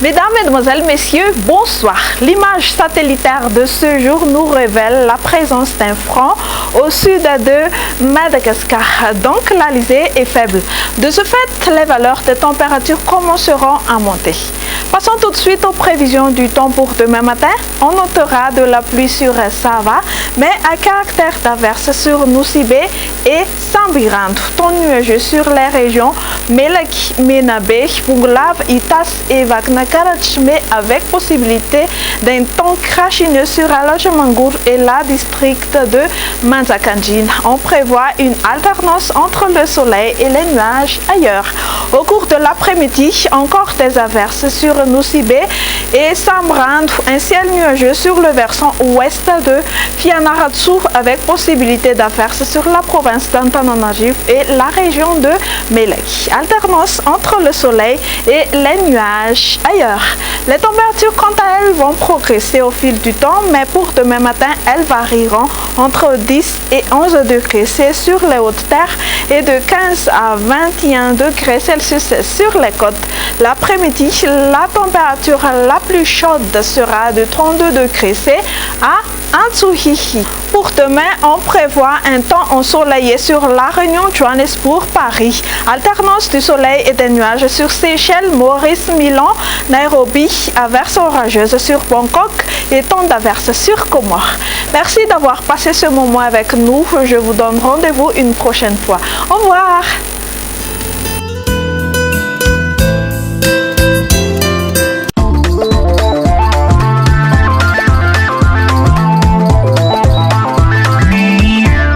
Mesdames, Mesdemoiselles, Messieurs, bonsoir. L'image satellitaire de ce jour nous révèle la présence d'un front au sud de Madagascar. Donc l'alizé est faible. De ce fait, les valeurs de température commenceront à monter. Passons tout de suite aux prévisions du temps pour demain matin. On notera de la pluie sur Sava, mais à caractère d'averse sur Nosibé et Sambirand. Temps nuageux sur les régions Melak, Menabe, Bunglav, Itas et Vaknakarach, mais avec possibilité d'un temps crachineux sur Alajamangour et la district de Manzakanjin. On prévoit une alternance entre le soleil et les nuages ailleurs. Au cours de l'après-midi, encore des averses sur Nosibé et Sambrand, un ciel nuageux sur le versant ouest de Fianarantsoa avec possibilité d'averses sur la province d'Antananarivo et la région de Melek. Alternance entre le soleil et les nuages ailleurs. Les températures, quant à elles, vont progresser au fil du temps, mais pour demain matin, elles varieront entre 10 et 11 degrés C sur les hautes terres et de 15 à 21 degrés Celsius sur les côtes. L'après-midi, la température la plus chaude sera de 32 degrés C à Antsuhihi. Pour demain, on prévoit un temps ensoleillé sur La Réunion, Johannesburg, Paris. Alternance du soleil et des nuages sur Seychelles, Maurice, Milan, Nairobi, averses orageuses sur Bangkok et temps d'averses sur Comores. Merci d'avoir passé ce moment avec nous. Je vous donne rendez-vous une prochaine fois. Au revoir.